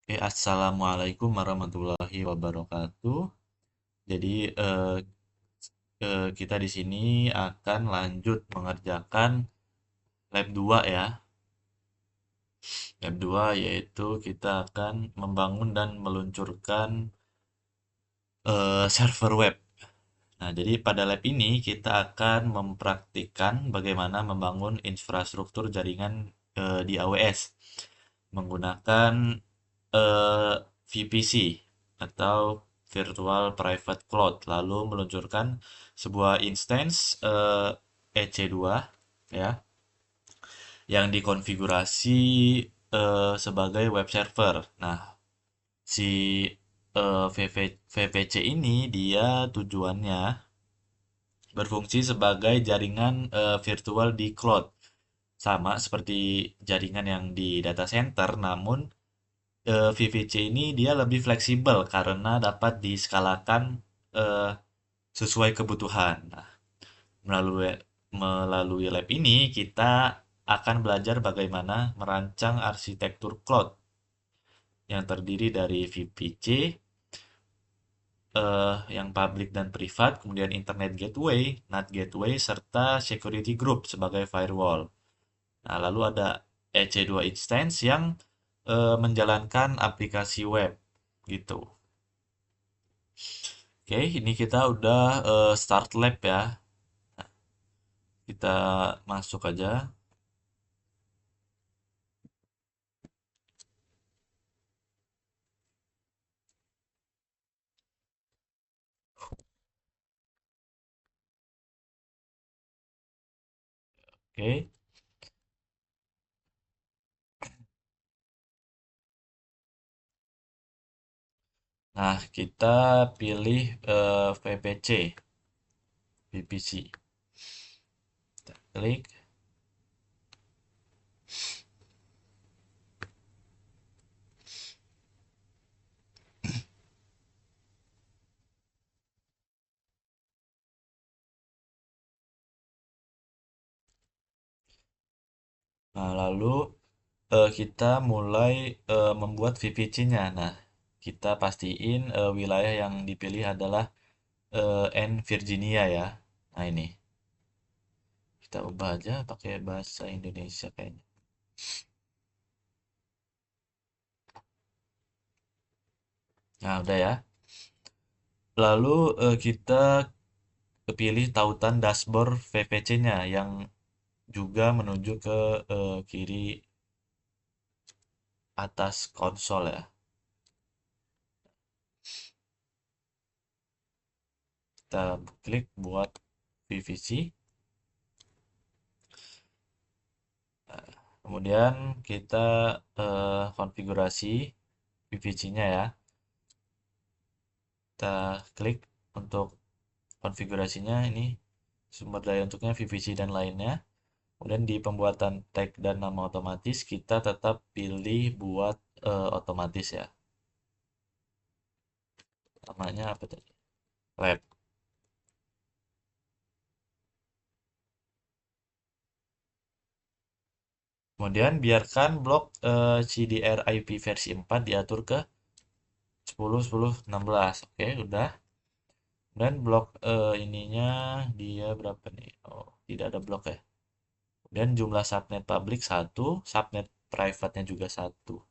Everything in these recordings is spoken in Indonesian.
Assalamualaikum warahmatullahi wabarakatuh. Jadi kita di sini akan lanjut mengerjakan lab 2 ya. Lab 2 yaitu kita akan membangun dan meluncurkan server web. Nah, jadi pada lab ini kita akan mempraktikkan bagaimana membangun infrastruktur jaringan di AWS menggunakan VPC atau Virtual Private Cloud, lalu meluncurkan sebuah instance EC2 ya yang dikonfigurasi sebagai web server. Nah, si VPC ini dia tujuannya berfungsi sebagai jaringan virtual di cloud. Sama seperti jaringan yang di data center, namun VVC ini dia lebih fleksibel karena dapat diskalakan eh, sesuai kebutuhan. Nah, melalui melalui lab ini kita akan belajar bagaimana merancang arsitektur cloud yang terdiri dari VPC, yang public dan privat, kemudian Internet Gateway, NAT Gateway, serta Security Group sebagai firewall. Nah, lalu ada EC2 Instance yang menjalankan aplikasi web gitu. Oke, ini kita udah start lab ya. Kita masuk aja. Oke. Nah, kita pilih VPC, VPC. Kita klik. Nah, lalu kita mulai membuat VPC-nya. Nah, kita pastiin wilayah yang dipilih adalah N Virginia ya. Nah, ini. Kita ubah aja pakai bahasa Indonesia kayaknya. Nah, udah ya. Lalu kita pilih tautan dashboard VPC-nya yang juga menuju ke kiri atas konsol ya. Kita klik buat PVC. Kemudian kita konfigurasi PVC-nya ya. Kita klik untuk konfigurasinya ini sumber daya untuknya VPC dan lainnya. Kemudian di pembuatan tag dan nama otomatis kita tetap pilih buat otomatis ya. Namanya apa tadi? Lab. Kemudian biarkan blok CDR IP versi 4 diatur ke 10, 10, 16. Oke, udah. Dan blok ininya dia berapa nih? Oh, tidak ada blok ya. Dan jumlah subnet publik satu, subnet private-nya juga satu.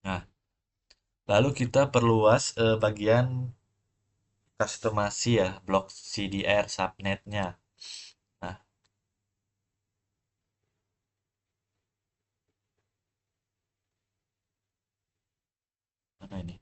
Nah, lalu kita perluas bagian customasi ya, blok CDR subnetnya. Nah, mana ini?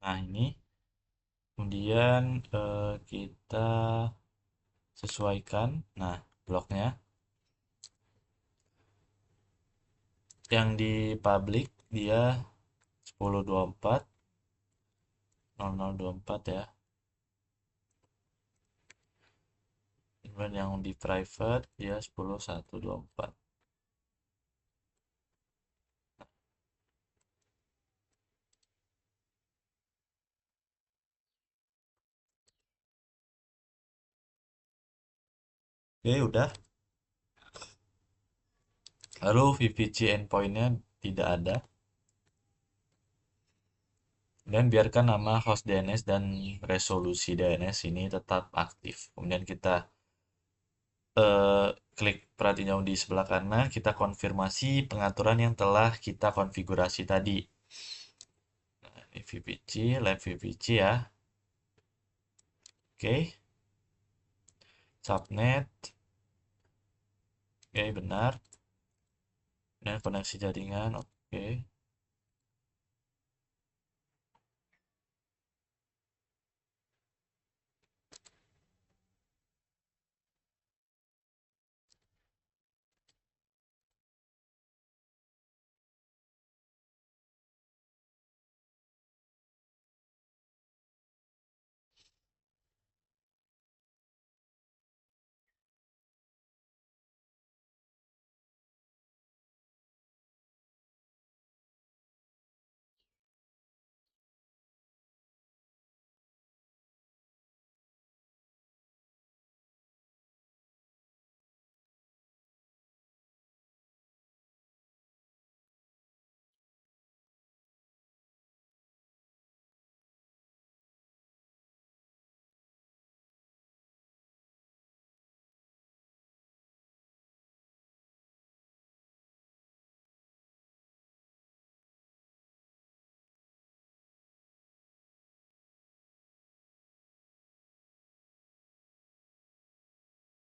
Nah, ini kemudian kita sesuaikan. Nah, bloknya yang di public dia 10.24 0024 ya. Kemudian yang di private dia 10.124. Oke, udah. Lalu VPC endpointnya tidak ada. Dan biarkan nama host DNS dan resolusi DNS ini tetap aktif. Kemudian kita klik perhatian di sebelah kanan, kita konfirmasi pengaturan yang telah kita konfigurasi tadi. Nah, ini VPC, live VPC ya. Oke, subnet. Oke, benar. Dan koneksi jaringan, oke.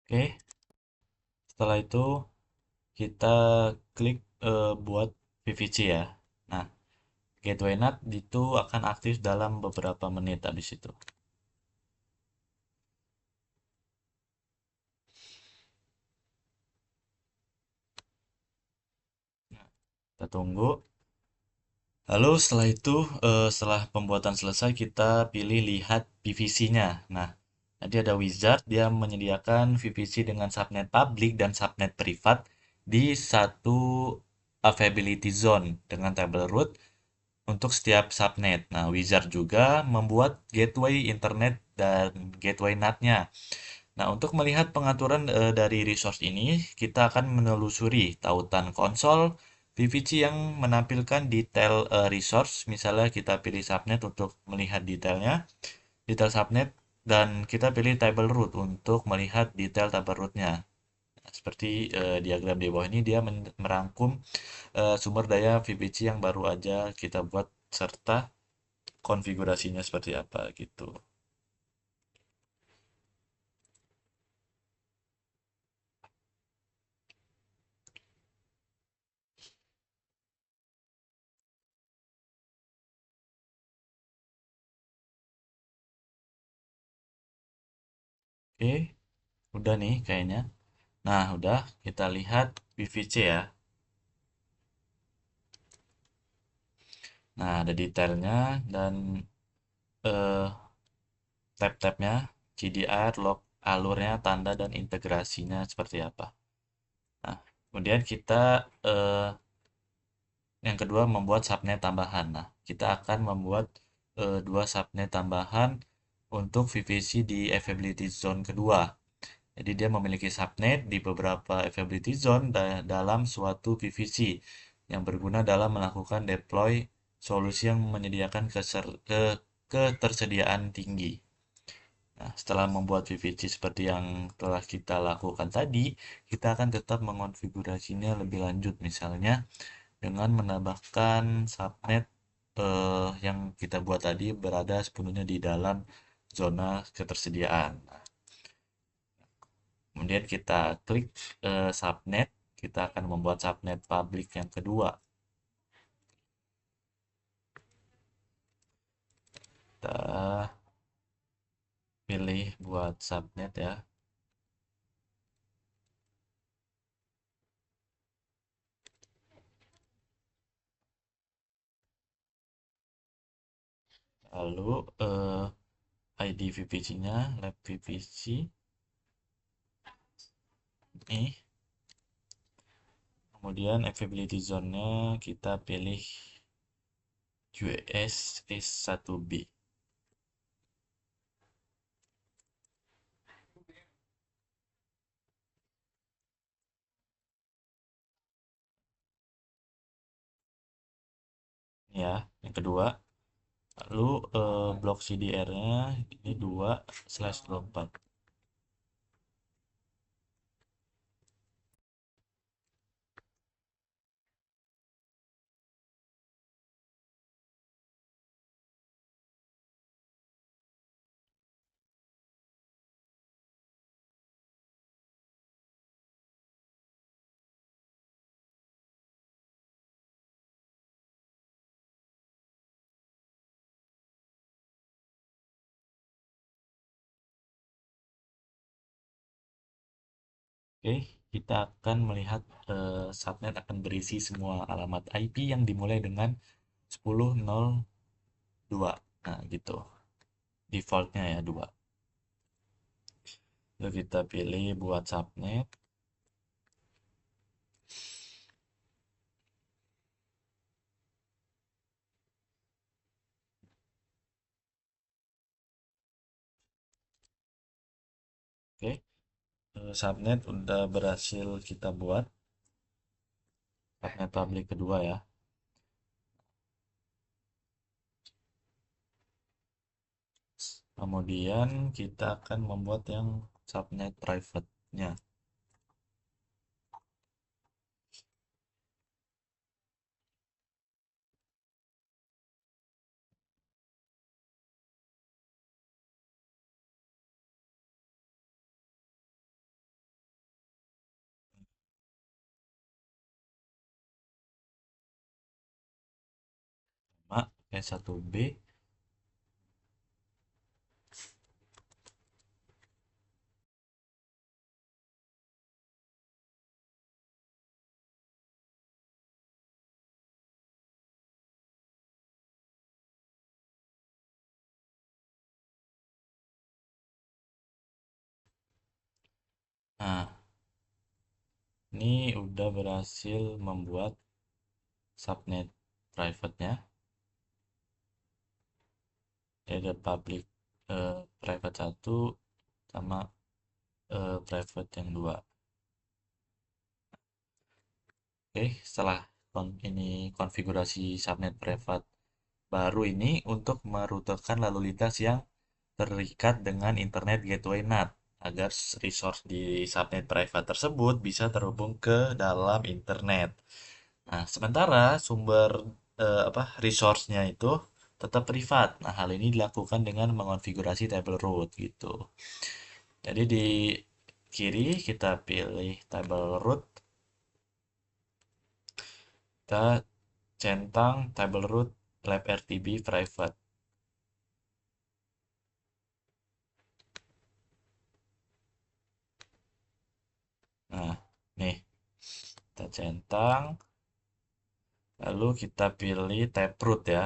Oke, setelah itu kita klik buat VPC ya. Nah, gateway NAT itu akan aktif dalam beberapa menit habis itu. Nah, kita tunggu. Lalu setelah itu, setelah pembuatan selesai, kita pilih lihat PVC-nya. Nah, tadi ada wizard, dia menyediakan VPC dengan subnet public dan subnet privat di satu availability zone dengan table root untuk setiap subnet. Nah, wizard juga membuat gateway internet dan gateway NAT-nya. Nah, untuk melihat pengaturan dari resource ini, kita akan menelusuri tautan konsol PVC yang menampilkan detail resource. Misalnya kita pilih subnet untuk melihat detailnya, detail subnet, dan kita pilih table root untuk melihat detail table rootnya. Nah, seperti diagram di bawah ini, dia merangkum sumber daya VPC yang baru aja kita buat serta konfigurasinya seperti apa gitu. Oke, udah nih kayaknya. Nah, udah kita lihat PVC ya. Nah, ada detailnya dan eh, tab-tabnya, CDR, log alurnya, tanda dan integrasinya seperti apa. Nah, kemudian kita yang kedua membuat subnet tambahan. Nah, kita akan membuat dua subnet tambahan untuk VPC di availability zone kedua. Jadi dia memiliki subnet di beberapa availability zone dalam suatu PVC yang berguna dalam melakukan deploy solusi yang menyediakan ketersediaan tinggi. Nah, setelah membuat VPC seperti yang telah kita lakukan tadi, kita akan tetap mengonfigurasinya lebih lanjut, misalnya dengan menambahkan subnet yang kita buat tadi berada sepenuhnya di dalam zona ketersediaan. Nah, kemudian kita klik subnet, kita akan membuat subnet public yang kedua. kita pilih buat subnet ya. Lalu ID VPC-nya lab VPC ini. Kemudian availability zone-nya kita pilih US S1B. Ya, yang kedua. Lalu blok CDR-nya ini 2/24. Oke, kita akan melihat subnet akan berisi semua alamat IP yang dimulai dengan 10.02. Nah, gitu. Defaultnya ya 2. Lalu kita pilih buat subnet. Oke, subnet udah berhasil kita buat. Subnet public kedua ya. Kemudian kita akan membuat yang subnet private-nya. Sama S1B. Nah, ini udah berhasil membuat subnet private-nya. Ada public private 1 sama private yang 2. Oke, setelah ini konfigurasi subnet private baru ini untuk merutekan lalu lintas yang terikat dengan Internet Gateway NAT agar resource di subnet private tersebut bisa terhubung ke dalam internet. Nah, sementara sumber resource-nya itu tetap privat. Nah, hal ini dilakukan dengan mengonfigurasi table root gitu. Jadi di kiri kita pilih table root, kita centang table root lab RTB private. Nah, nih kita centang, lalu kita pilih taproot ya.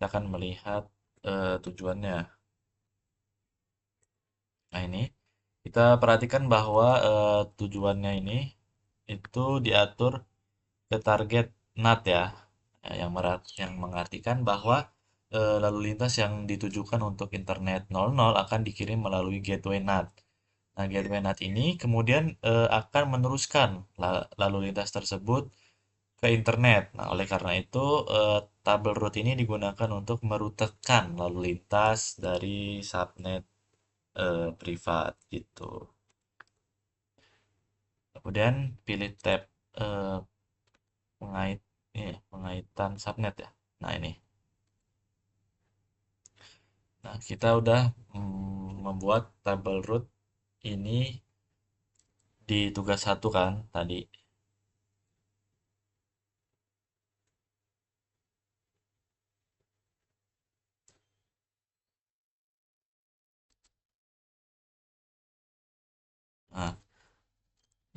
Kita akan melihat tujuannya. Nah, ini kita perhatikan bahwa tujuannya ini itu diatur ke target NAT ya. Yang mengartikan bahwa lalu lintas yang ditujukan untuk internet 00 akan dikirim melalui gateway NAT. Nah, gateway NAT ini kemudian akan meneruskan lalu lintas tersebut ke internet. Nah, oleh karena itu, tabel root ini digunakan untuk merutekan lalu lintas dari subnet privat gitu. Kemudian pilih tab eh, pengait pengaitan subnet ya. Nah, ini. Nah, kita udah membuat tabel root ini di tugas satu kan tadi.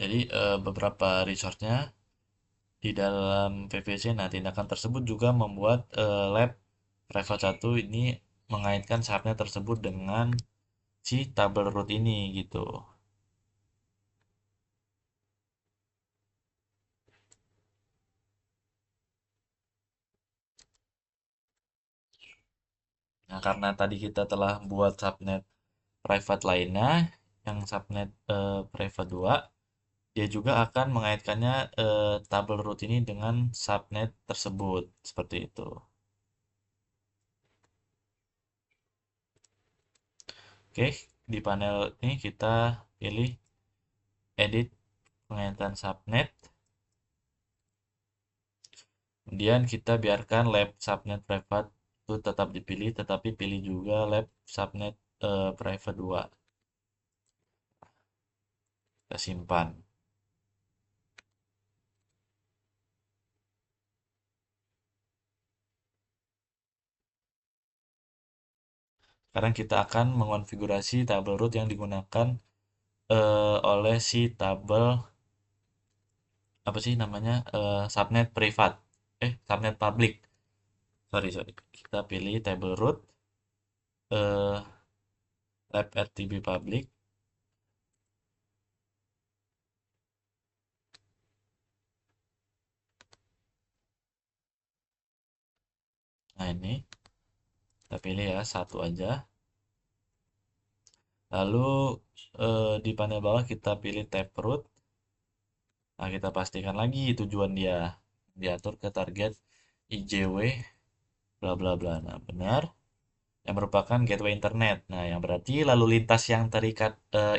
Jadi beberapa resource-nya di dalam PVC. Nah, tindakan tersebut juga membuat lab private satu ini mengaitkan subnet tersebut dengan si tabel root ini gitu. Nah, karena tadi kita telah buat subnet private lainnya, yang subnet private 2, dia juga akan mengaitkannya tabel root ini dengan subnet tersebut, seperti itu. Oke, di panel ini kita pilih edit pengaitan subnet. Kemudian kita biarkan lab subnet private itu tetap dipilih, tetapi pilih juga lab subnet private 2. Kita simpan. Sekarang kita akan mengonfigurasi tabel root yang digunakan oleh si tabel apa sih namanya subnet private, subnet public. Sorry sorry. Kita pilih table root eh, lab rtb public. Nah ini kita pilih ya satu aja. Lalu di panel bawah kita pilih tab root. Nah, kita pastikan lagi tujuan dia. Diatur ke target IJW bla bla bla. Nah, benar. Yang merupakan gateway internet. Nah, yang berarti lalu lintas yang terikat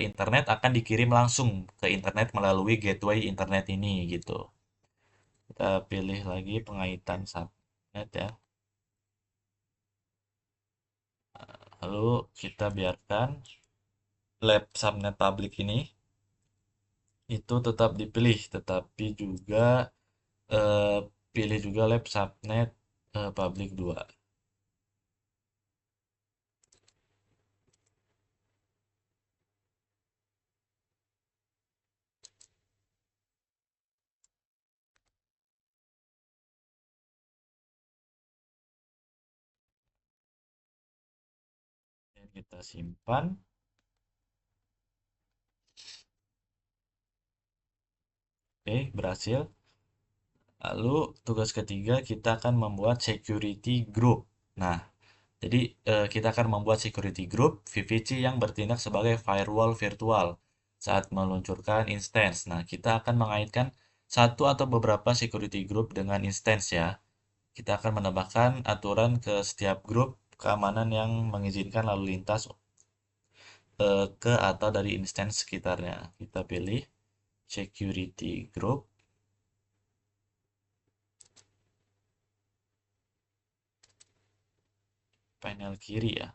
internet akan dikirim langsung ke internet melalui gateway internet ini gitu. Kita pilih lagi pengaitan subnet ya. Lalu kita biarkan lab subnet public ini itu tetap dipilih, tetapi juga eh, pilih juga lab subnet public 2. Dan kita simpan. Oke, berhasil. Lalu tugas ketiga kita akan membuat security group. Nah, jadi kita akan membuat security group VPC yang bertindak sebagai firewall virtual saat meluncurkan instance. Nah, kita akan mengaitkan satu atau beberapa security group dengan instance ya. Kita akan menambahkan aturan ke setiap grup keamanan yang mengizinkan lalu lintas ke atau dari instance sekitarnya. Kita pilih security group panel kiri ya.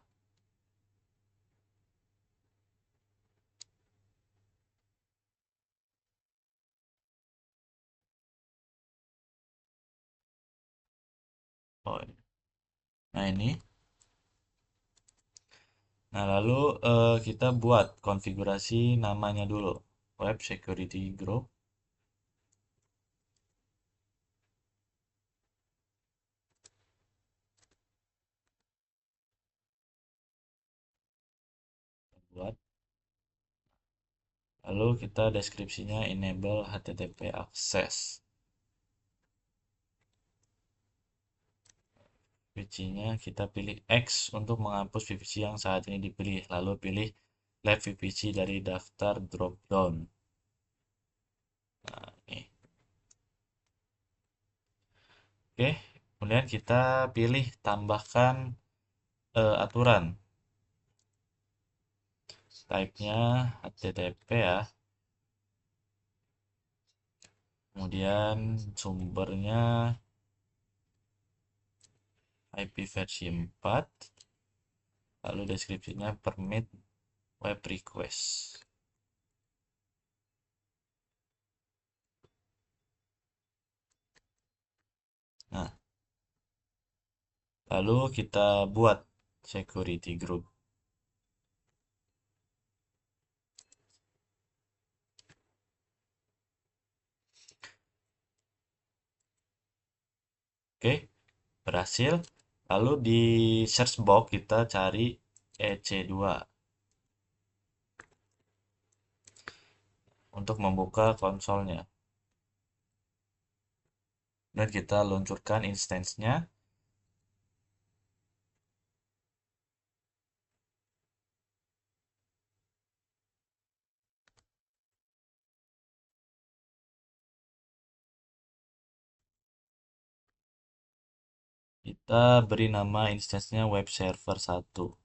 Oh, nah ini. Nah, lalu kita buat konfigurasi namanya dulu. Web Security Group. Buat. Lalu kita deskripsinya enable HTTP access. VPC-nya kita pilih X untuk menghapus VPC yang saat ini dipilih. Lalu pilih Left VPC dari daftar drop-down. Nah, ini. Oke, kemudian kita pilih tambahkan aturan. Type-nya HTTP ya. Kemudian sumbernya IP versi 4. Lalu deskripsinya permit web request. Nah, lalu kita buat security group. Oke, berhasil. Lalu di search box kita cari EC2 untuk membuka konsolnya. Dan kita luncurkan instance-nya. Kita beri nama instance-nya web server 1.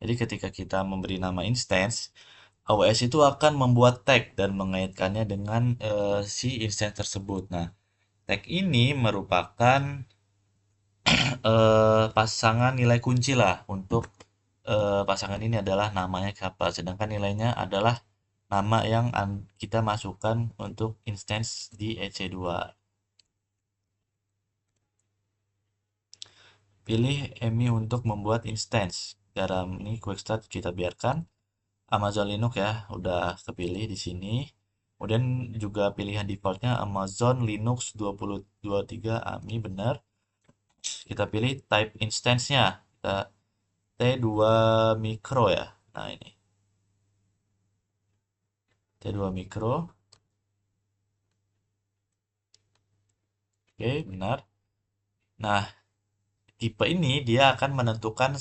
Jadi ketika kita memberi nama instance, AWS itu akan membuat tag dan mengaitkannya dengan si instance tersebut. Nah, tag ini merupakan pasangan nilai kunci lah untuk pasangan ini adalah namanya siapa, sedangkan nilainya adalah nama yang kita masukkan untuk instance di EC2. Pilih EMI untuk membuat instance. Garam ini quick start kita biarkan. Amazon Linux ya, udah kepilih di sini. Kemudian juga pilihan defaultnya Amazon Linux 2023 AMI benar. Kita pilih type instance-nya. Kita T2 Micro ya. Nah, ini T2 Micro. Oke, benar. Nah, tipe ini dia akan menentukan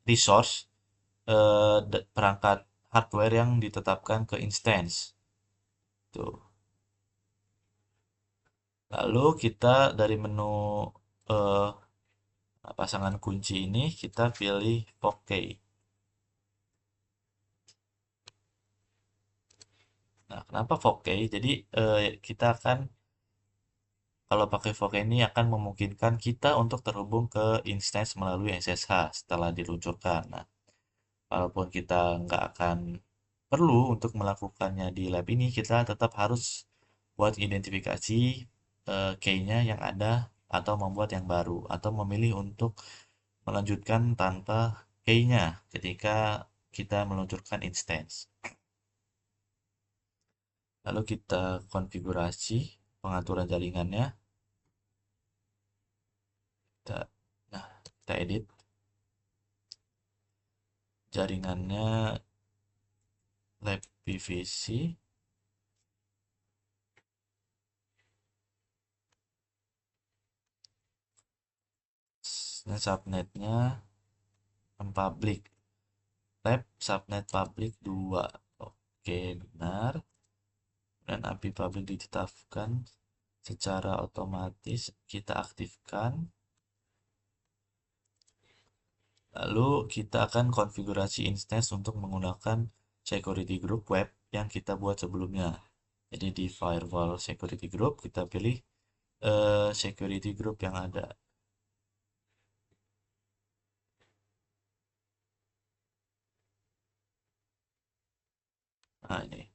resource perangkat hardware yang ditetapkan ke instance. Tuh. Lalu kita dari menu eh, pasangan kunci ini kita pilih OK. Nah, kenapa 4K? Jadi kita akan kalau pakai 4K ini akan memungkinkan kita untuk terhubung ke instance melalui SSH setelah diluncurkan. Nah, walaupun kita nggak akan perlu untuk melakukannya di lab ini, kita tetap harus buat identifikasi key-nya yang ada atau membuat yang baru atau memilih untuk melanjutkan tanpa key-nya ketika kita meluncurkan instance. Lalu kita konfigurasi pengaturan jaringannya. Kita, nah, kita edit jaringannya lab PVC. Nah, subnetnya public. Lab subnet public 2. Oke, benar. Dan API public ditetapkan secara otomatis kita aktifkan. Lalu kita akan konfigurasi instance untuk menggunakan security group web yang kita buat sebelumnya. Jadi di firewall security group kita pilih security group yang ada. Nah, ini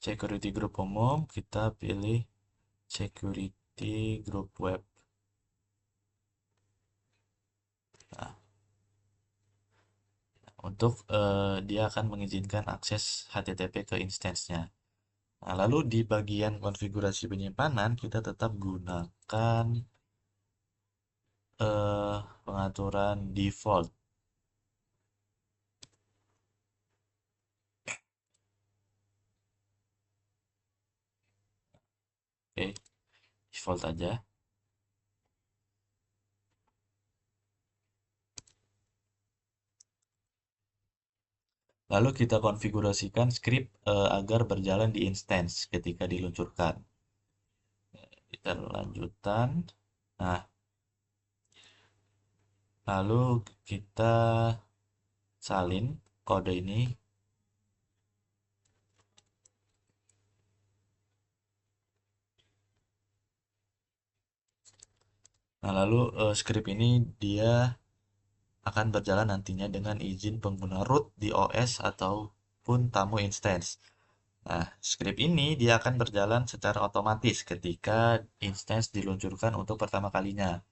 security group umum kita pilih security group web. Nah, untuk dia akan mengizinkan akses HTTP ke instance-nya. Nah, lalu di bagian konfigurasi penyimpanan kita tetap gunakan pengaturan default. Oke, default aja. Lalu kita konfigurasikan script agar berjalan di instance ketika diluncurkan. Kita lanjutan. Nah, lalu kita salin kode ini. Nah, lalu script ini dia akan berjalan nantinya dengan izin pengguna root di OS ataupun tamu instance. Nah, script ini dia akan berjalan secara otomatis ketika instance diluncurkan untuk pertama kalinya.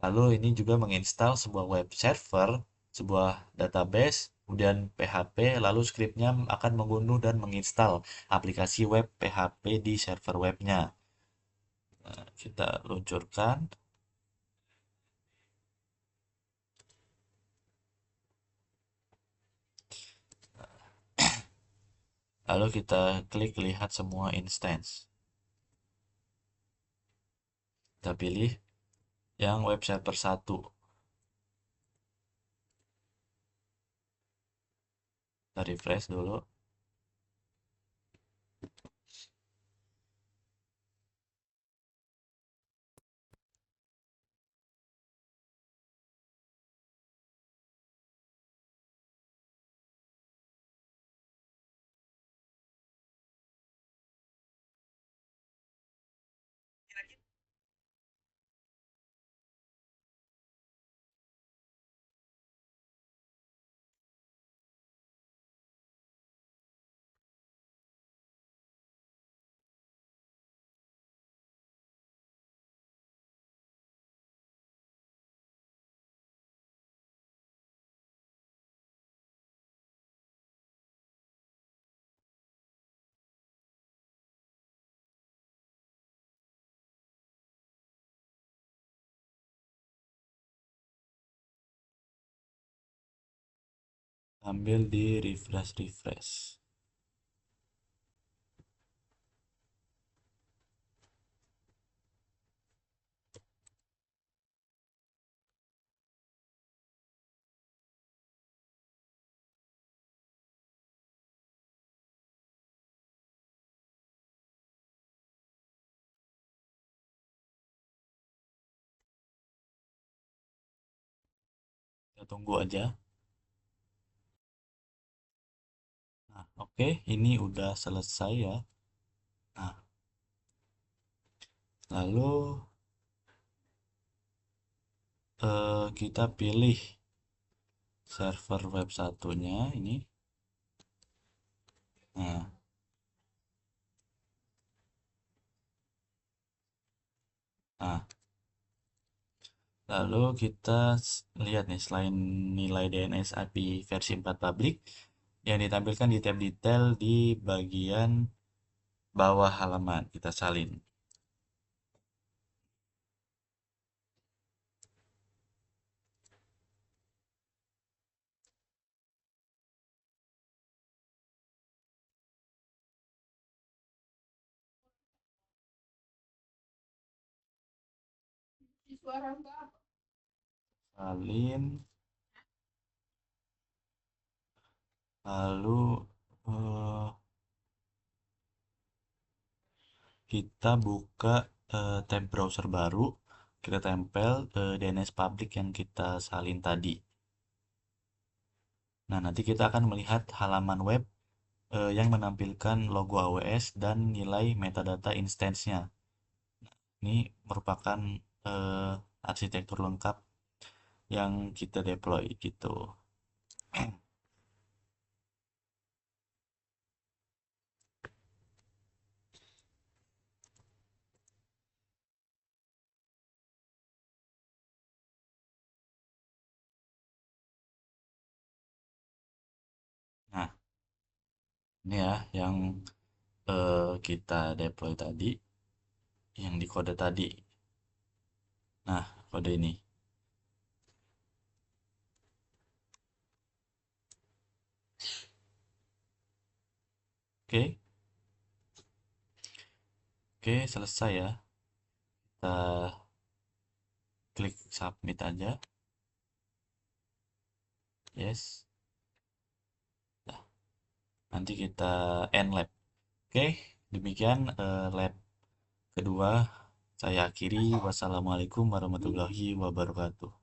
Lalu ini juga menginstal sebuah web server, sebuah database, kemudian PHP, lalu scriptnya akan mengunduh dan menginstal aplikasi web PHP di server webnya. Kita luncurkan, lalu kita klik lihat semua instance. Kita pilih yang website persatu. Kita refresh dulu. Ambil di refresh. Kita tunggu aja. Nah, oke, ini udah selesai ya. Nah, lalu kita pilih server web satunya ini. Nah, nah, lalu kita lihat nih, selain nilai DNS IP versi 4 public, yang ditampilkan di tab detail di bagian bawah halaman, kita salin. Salin, lalu eh, kita buka tab browser baru, kita tempel DNS public yang kita salin tadi. Nah, nanti kita akan melihat halaman web yang menampilkan logo AWS dan nilai metadata instance-nya. Ini merupakan eh, arsitektur lengkap yang kita deploy gitu. Nah, ini ya yang kita deploy tadi, yang di kode tadi. Nah, kode ini. Oke, oke, selesai ya. Kita klik submit aja. Yes. Nah, nanti kita end lab. Oke, demikian lab kedua saya akhiri. Wassalamualaikum warahmatullahi wabarakatuh.